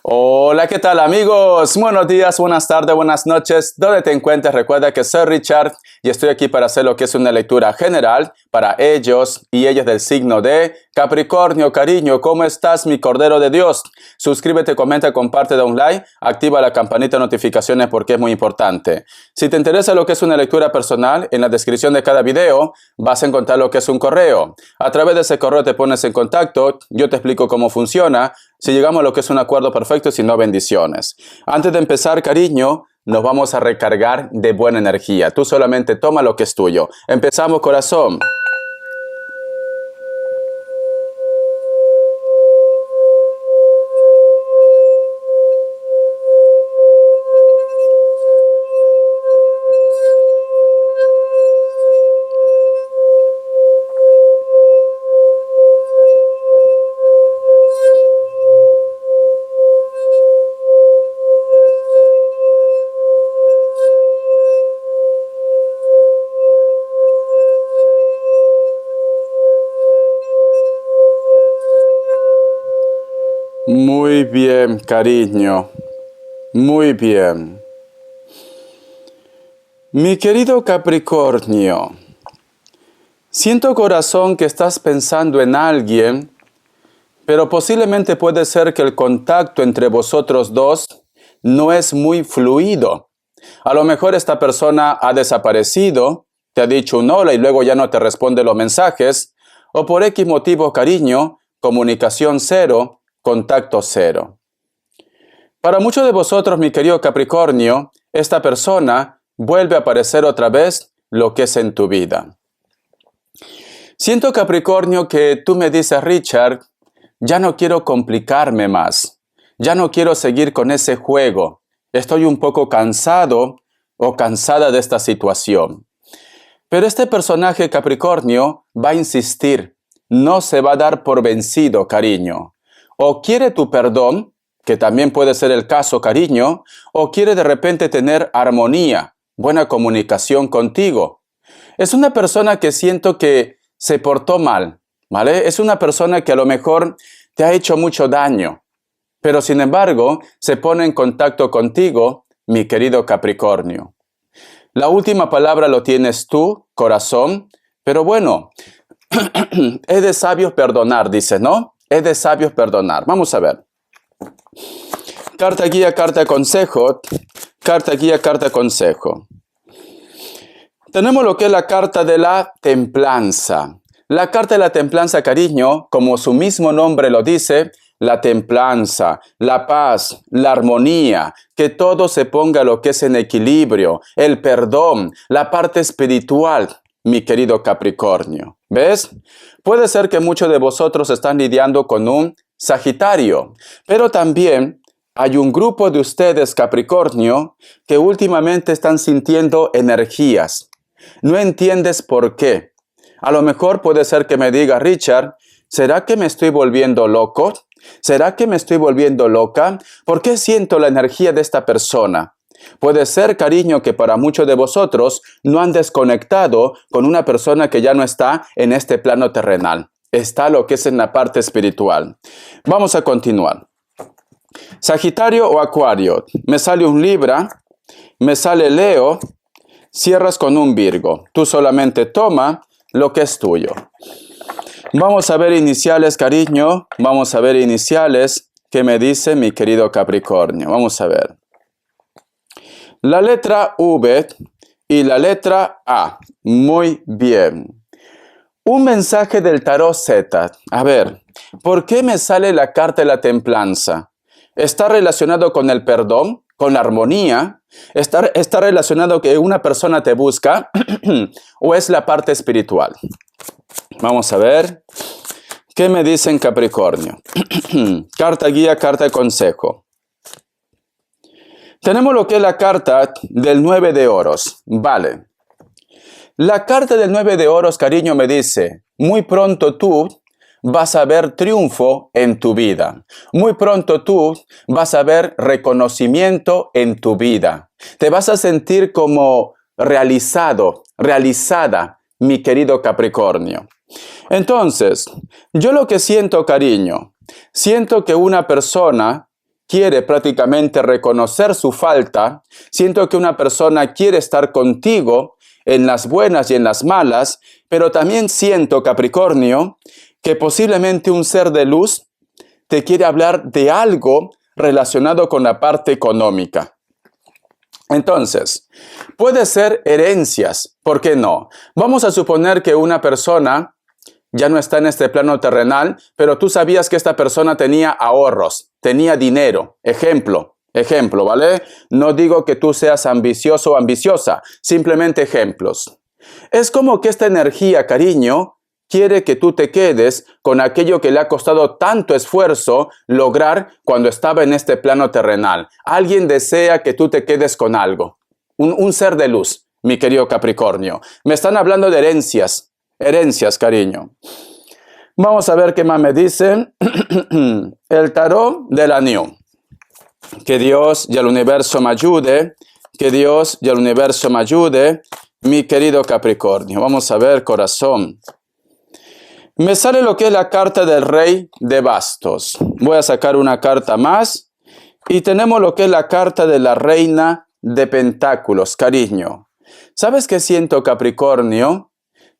Hola, ¿qué tal amigos? Buenos días, buenas tardes, buenas noches. ¿Dónde te encuentres? Recuerda que soy Richard y estoy aquí para hacer lo que es una lectura general para ellos y ellas del signo de Capricornio. Cariño, ¿cómo estás, mi Cordero de Dios? Suscríbete, comenta, comparte, da un like, activa la campanita de notificaciones porque es muy importante. Si te interesa lo que es una lectura personal, en la descripción de cada video vas a encontrar lo que es un correo. A través de ese correo te pones en contacto, yo te explico cómo funciona. Si llegamos a lo que es un acuerdo perfecto, si no, bendiciones. Antes de empezar, cariño, nos vamos a recargar de buena energía. Tú solamente toma lo que es tuyo. Empezamos, corazón. Muy bien, cariño. Muy bien. Mi querido Capricornio, siento, corazón, que estás pensando en alguien, pero posiblemente puede ser que el contacto entre vosotros dos no es muy fluido. A lo mejor esta persona ha desaparecido, te ha dicho un hola y luego ya no te responde los mensajes, o por X motivo, cariño, comunicación cero, contacto cero. Para muchos de vosotros, mi querido Capricornio, esta persona vuelve a aparecer otra vez lo que es en tu vida. Siento, Capricornio, que tú me dices, Richard, ya no quiero complicarme más, ya no quiero seguir con ese juego, estoy un poco cansado o cansada de esta situación. Pero este personaje, Capricornio, va a insistir, no se va a dar por vencido, cariño. O quiere tu perdón, que también puede ser el caso, cariño, o quiere de repente tener armonía, buena comunicación contigo. Es una persona que siento que se portó mal, ¿vale? Es una persona que a lo mejor te ha hecho mucho daño, pero sin embargo se pone en contacto contigo, mi querido Capricornio. La última palabra lo tienes tú, corazón, pero bueno, es de sabios perdonar, dice, ¿no? Es de sabios perdonar. Vamos a ver. Carta guía, carta consejo. Carta guía, carta consejo. Tenemos lo que es la carta de la templanza. La carta de la templanza, cariño, como su mismo nombre lo dice, la templanza, la paz, la armonía, que todo se ponga lo que es en equilibrio, el perdón, la parte espiritual, mi querido Capricornio. ¿Ves? Puede ser que muchos de vosotros están lidiando con un Sagitario, pero también hay un grupo de ustedes, Capricornio, que últimamente están sintiendo energías. No entiendes por qué. A lo mejor puede ser que me diga, Richard, ¿será que me estoy volviendo loco? ¿Será que me estoy volviendo loca? ¿Por qué siento la energía de esta persona? Puede ser, cariño, que para muchos de vosotros no han desconectado con una persona que ya no está en este plano terrenal. Está lo que es en la parte espiritual. Vamos a continuar. Sagitario o Acuario. Me sale un Libra, me sale Leo, cierras con un Virgo. Tú solamente toma lo que es tuyo. Vamos a ver iniciales, cariño. Vamos a ver iniciales. ¿Qué me dice mi querido Capricornio? Vamos a ver. La letra V y la letra A. Muy bien. Un mensaje del tarot Z. A ver, ¿por qué me sale la carta de la templanza? ¿Está relacionado con el perdón? ¿Con la armonía? ¿Está relacionado que una persona te busca? ¿O es la parte espiritual? Vamos a ver. ¿Qué me dicen, Capricornio? Carta guía, carta de consejo. Tenemos lo que es la carta del 9 de oros. Vale. La carta del 9 de oros, cariño, me dice, muy pronto tú vas a ver triunfo en tu vida. Muy pronto tú vas a ver reconocimiento en tu vida. Te vas a sentir como realizado, realizada, mi querido Capricornio. Entonces, yo lo que siento, cariño, siento que una persona quiere prácticamente reconocer su falta. Siento que una persona quiere estar contigo en las buenas y en las malas, pero también siento, Capricornio, que posiblemente un ser de luz te quiere hablar de algo relacionado con la parte económica. Entonces, puede ser herencias, ¿por qué no? Vamos a suponer que una persona ya no está en este plano terrenal, pero tú sabías que esta persona tenía ahorros, tenía dinero. Ejemplo, ¿vale? No digo que tú seas ambicioso o ambiciosa, simplemente ejemplos. Es como que esta energía, cariño, quiere que tú te quedes con aquello que le ha costado tanto esfuerzo lograr cuando estaba en este plano terrenal. Alguien desea que tú te quedes con algo. Un ser de luz, mi querido Capricornio. Me están hablando de herencias. Herencias, cariño. Vamos a ver qué más me dicen. El tarot de la New. Que Dios y el universo me ayude. Que Dios y el universo me ayude. Mi querido Capricornio. Vamos a ver, corazón. Me sale lo que es la carta del Rey de Bastos. Voy a sacar una carta más. Y tenemos lo que es la carta de la Reina de Pentáculos, cariño. ¿Sabes qué siento, Capricornio?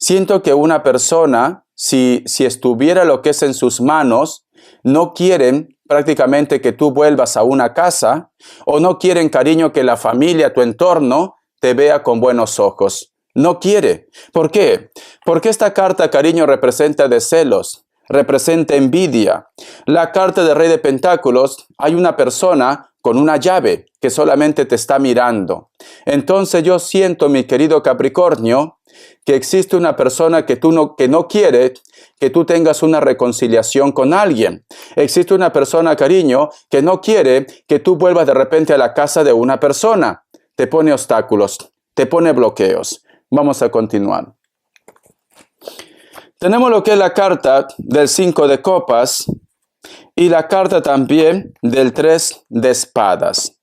Siento que una persona, si estuviera lo que es en sus manos, no quieren prácticamente que tú vuelvas a una casa, o no quieren, cariño, que la familia, tu entorno, te vea con buenos ojos. No quiere. ¿Por qué? Porque esta carta, cariño, representa de celos, representa envidia. La carta del Rey de Pentáculos, hay una persona con una llave que solamente te está mirando. Entonces yo siento, mi querido Capricornio, que existe una persona que no quiere que tú tengas una reconciliación con alguien. Existe una persona, cariño, que no quiere que tú vuelvas de repente a la casa de una persona. Te pone obstáculos, te pone bloqueos. Vamos a continuar. Tenemos lo que es la carta del 5 de copas y la carta también del 3 de espadas.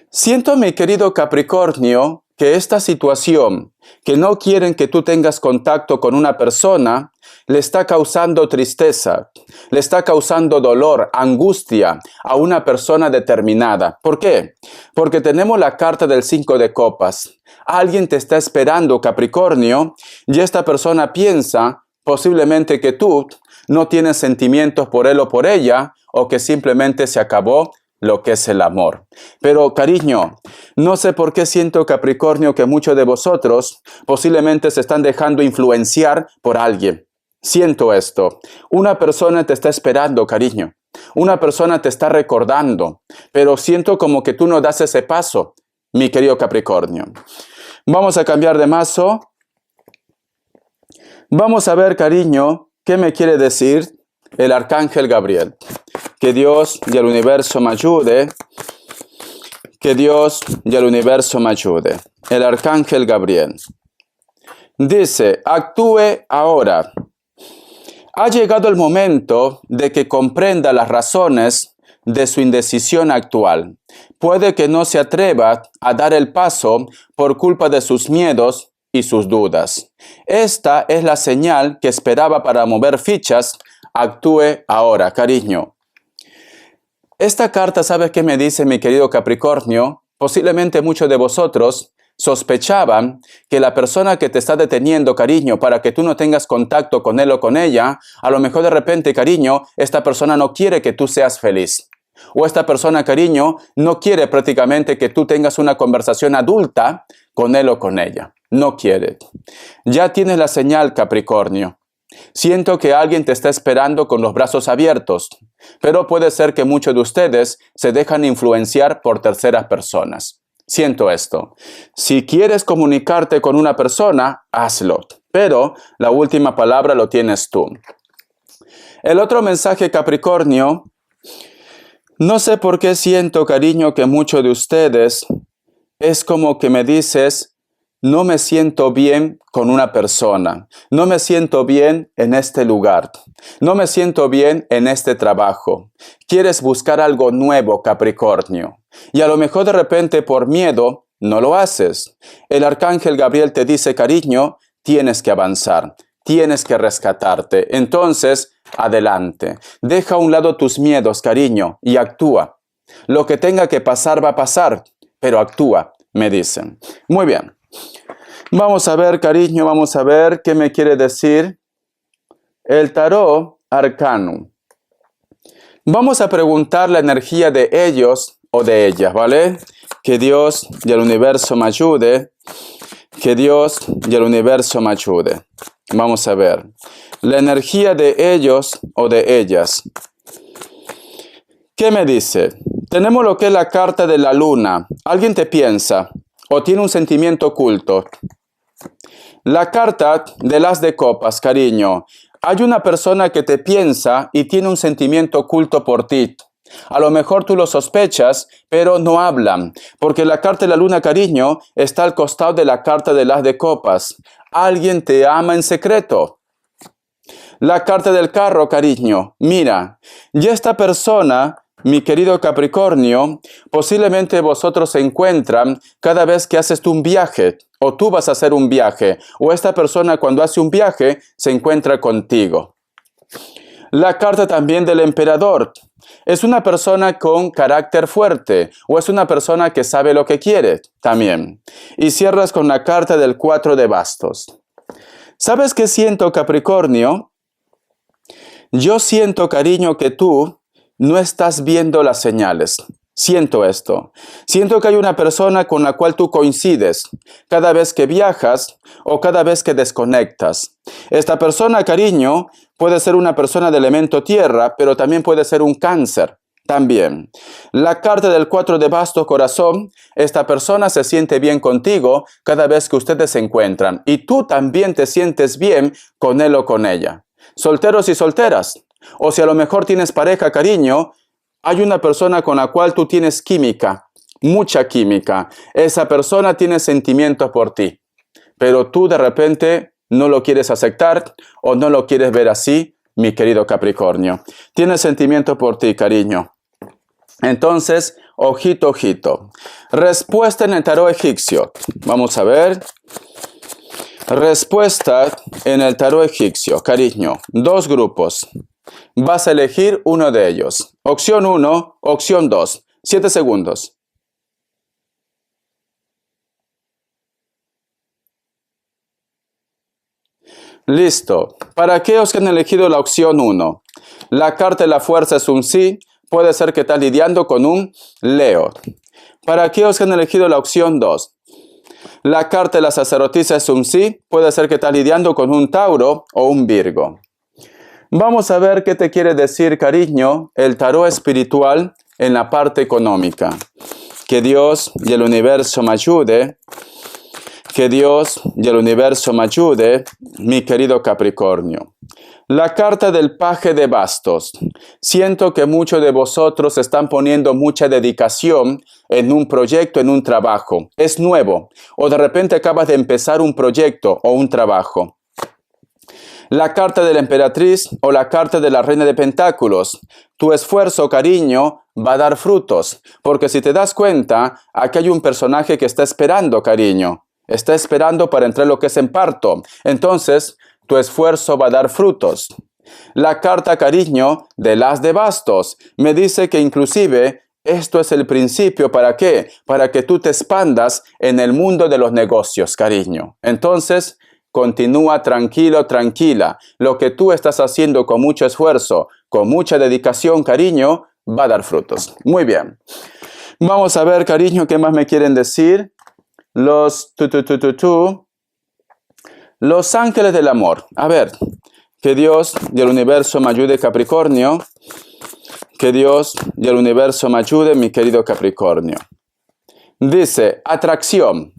Siento, mi querido Capricornio, que esta situación, que no quieren que tú tengas contacto con una persona, le está causando tristeza, le está causando dolor, angustia a una persona determinada. ¿Por qué? Porque tenemos la carta del 5 de copas. Alguien te está esperando, Capricornio, y esta persona piensa posiblemente que tú no tienes sentimientos por él o por ella, o que simplemente se acabó lo que es el amor. Pero, cariño, no sé por qué siento, Capricornio, que muchos de vosotros posiblemente se están dejando influenciar por alguien. Siento esto. Una persona te está esperando, cariño. Una persona te está recordando. Pero siento como que tú no das ese paso, mi querido Capricornio. Vamos a cambiar de mazo. Vamos a ver, cariño, qué me quiere decir el Arcángel Gabriel. Que Dios y el universo me ayude. Que Dios y el universo me ayude. El Arcángel Gabriel. Dice, actúe ahora. Ha llegado el momento de que comprenda las razones de su indecisión actual. Puede que no se atreva a dar el paso por culpa de sus miedos y sus dudas. Esta es la señal que esperaba para mover fichas. Actúe ahora, cariño. Esta carta, ¿sabes qué me dice, mi querido Capricornio? Posiblemente muchos de vosotros sospechaban que la persona que te está deteniendo, cariño, para que tú no tengas contacto con él o con ella, a lo mejor de repente, cariño, esta persona no quiere que tú seas feliz. O esta persona, cariño, no quiere prácticamente que tú tengas una conversación adulta con él o con ella. No quiere. Ya tienes la señal, Capricornio. Siento que alguien te está esperando con los brazos abiertos, pero puede ser que muchos de ustedes se dejan influenciar por terceras personas. Siento esto. Si quieres comunicarte con una persona, hazlo, pero la última palabra lo tienes tú. El otro mensaje, Capricornio, no sé por qué siento, cariño, que muchos de ustedes es como que me dices, no me siento bien con una persona, no me siento bien en este lugar, no me siento bien en este trabajo. Quieres buscar algo nuevo, Capricornio, y a lo mejor de repente por miedo no lo haces. El Arcángel Gabriel te dice, cariño, tienes que avanzar, tienes que rescatarte. Entonces, adelante. Deja a un lado tus miedos, cariño, y actúa. Lo que tenga que pasar va a pasar, pero actúa, me dicen. Muy bien. Vamos a ver, cariño, vamos a ver qué me quiere decir el tarot arcano. Vamos a preguntar la energía de ellos o de ellas, ¿vale? Que Dios y el universo me ayude. Que Dios y el universo me ayude. Vamos a ver. La energía de ellos o de ellas. ¿Qué me dice? Tenemos lo que es la carta de la luna. Alguien te piensa o tiene un sentimiento oculto. La carta del as de copas, cariño. Hay una persona que te piensa y tiene un sentimiento oculto por ti. A lo mejor tú lo sospechas, pero no hablan, porque la carta de la luna, cariño, está al costado de la carta del as de copas. Alguien te ama en secreto. La carta del carro, cariño. Mira, y esta persona, mi querido Capricornio, posiblemente vosotros se encuentran cada vez que haces tú un viaje, o tú vas a hacer un viaje, o esta persona cuando hace un viaje se encuentra contigo. La carta también del emperador. Es una persona con carácter fuerte, o es una persona que sabe lo que quiere también. Y cierras con la carta del 4 de bastos. ¿Sabes qué siento, Capricornio? Yo siento, cariño, que tú no estás viendo las señales. Siento esto. Siento que hay una persona con la cual tú coincides cada vez que viajas o cada vez que desconectas. Esta persona, cariño, puede ser una persona de elemento tierra, pero también puede ser un cáncer. También. La carta del 4 de bastos, corazón, esta persona se siente bien contigo cada vez que ustedes se encuentran. Y tú también te sientes bien con él o con ella. Solteros y solteras. O si a lo mejor tienes pareja, cariño, hay una persona con la cual tú tienes química, mucha química. Esa persona tiene sentimientos por ti, pero tú de repente no lo quieres aceptar o no lo quieres ver así, mi querido Capricornio. Tiene sentimientos por ti, cariño. Entonces, ojito, ojito. Respuesta en el tarot egipcio. Vamos a ver. Respuesta en el tarot egipcio, cariño. 2 grupos. Vas a elegir uno de ellos. Opción 1, opción 2. 7 segundos. Listo. ¿Para aquellos que han elegido la opción 1? La carta de la fuerza es un sí. Puede ser que estás lidiando con un Leo. Para aquellos que han elegido la opción 2. La carta de la sacerdotisa es un sí. Puede ser que estás lidiando con un Tauro o un Virgo. Vamos a ver qué te quiere decir, cariño, el tarot espiritual en la parte económica. Que Dios y el universo me ayude. Que Dios y el universo me ayude, mi querido Capricornio. La carta del paje de bastos. Siento que muchos de vosotros están poniendo mucha dedicación en un proyecto, en un trabajo. Es nuevo. O de repente acabas de empezar un proyecto o un trabajo. La carta de la emperatriz o la carta de la reina de pentáculos. Tu esfuerzo, cariño, va a dar frutos. Porque si te das cuenta, aquí hay un personaje que está esperando, cariño. Está esperando para entrar lo que es en parto. Entonces, tu esfuerzo va a dar frutos. La carta, cariño, del as de bastos me dice que inclusive esto es el principio. ¿Para qué? Para que tú te expandas en el mundo de los negocios, cariño. Entonces, continúa tranquilo, tranquila. Lo que tú estás haciendo con mucho esfuerzo, con mucha dedicación, cariño, va a dar frutos. Muy bien. Vamos a ver, cariño, qué más me quieren decir. Los ángeles del amor. A ver, que Dios y el universo me ayude, Capricornio. Que Dios y el universo me ayude, mi querido Capricornio. Dice, atracción.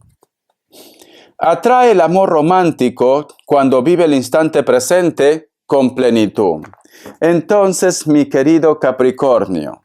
Atrae el amor romántico cuando vive el instante presente con plenitud. Entonces, mi querido Capricornio,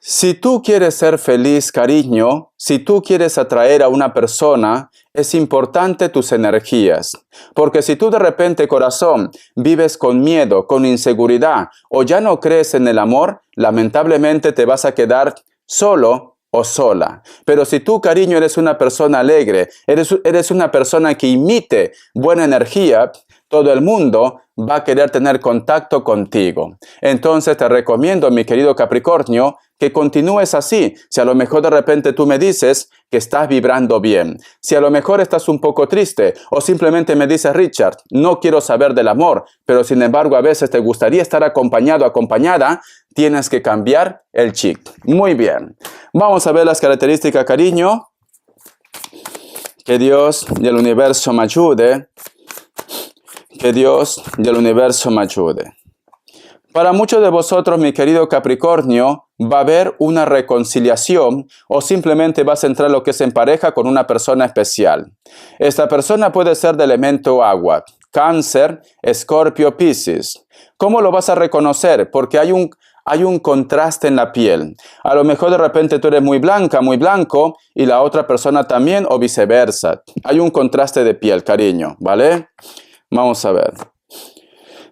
si tú quieres ser feliz, cariño, si tú quieres atraer a una persona, es importante tus energías. Porque si tú de repente, corazón, vives con miedo, con inseguridad, o ya no crees en el amor, lamentablemente te vas a quedar solo o sola. Pero si tú, cariño, eres una persona alegre, eres una persona que emite buena energía, todo el mundo va a querer tener contacto contigo. Entonces te recomiendo, mi querido Capricornio, que continúes así. Si a lo mejor de repente tú me dices que estás vibrando bien, si a lo mejor estás un poco triste o simplemente me dices, Richard, no quiero saber del amor, pero sin embargo a veces te gustaría estar acompañado, acompañada, tienes que cambiar el chip. Muy bien. Vamos a ver las características, cariño. Que Dios y el universo me ayude. Que Dios y el universo me ayude. Para muchos de vosotros, mi querido Capricornio, va a haber una reconciliación o simplemente vas a entrar lo que es en pareja con una persona especial. Esta persona puede ser de elemento agua, Cáncer, Escorpio, Piscis. ¿Cómo lo vas a reconocer? Porque hay un contraste en la piel. A lo mejor de repente tú eres muy blanca, muy blanco y la otra persona también o viceversa. Hay un contraste de piel, cariño, ¿vale? Vamos a ver.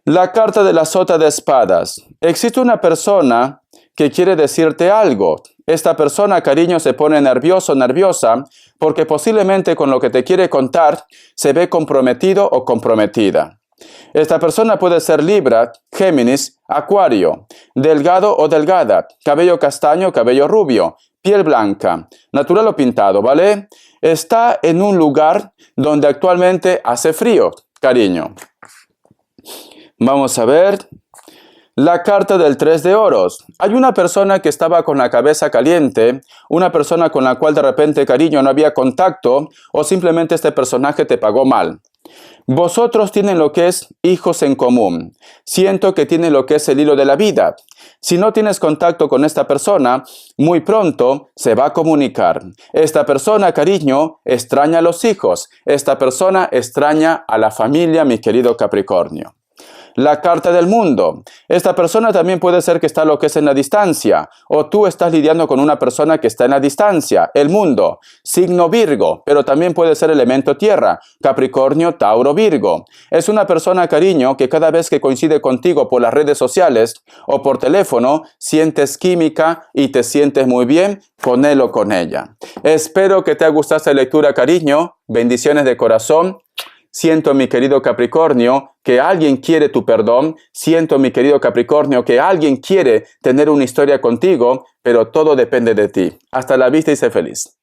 La carta de la sota de espadas. Existe una persona que quiere decirte algo. Esta persona, cariño, se pone nervioso, nerviosa, porque posiblemente con lo que te quiere contar se ve comprometido o comprometida. Esta persona puede ser Libra, Géminis, Acuario, delgado o delgada, cabello castaño, cabello rubio, piel blanca, natural o pintado, ¿vale? Está en un lugar donde actualmente hace frío, cariño. Vamos a ver la carta del 3 de oros. Hay una persona que estaba con la cabeza caliente, una persona con la cual de repente, cariño, no había contacto o simplemente este personaje te pagó mal. Vosotros tienen lo que es hijos en común. Siento que tienen lo que es el hilo de la vida. Si no tienes contacto con esta persona, muy pronto se va a comunicar. Esta persona, cariño, extraña a los hijos. Esta persona extraña a la familia, mi querido Capricornio. La carta del mundo. Esta persona también puede ser que está lo que es en la distancia, o tú estás lidiando con una persona que está en la distancia. El mundo, signo Virgo, pero también puede ser elemento tierra, Capricornio, Tauro, Virgo. Es una persona, cariño, que cada vez que coincide contigo por las redes sociales o por teléfono, sientes química y te sientes muy bien con él o con ella. Espero que te haya gustado esta lectura, cariño. Bendiciones de corazón. Siento, mi querido Capricornio, que alguien quiere tu perdón. Siento, mi querido Capricornio, que alguien quiere tener una historia contigo, pero todo depende de ti. Hasta la vista y sé feliz.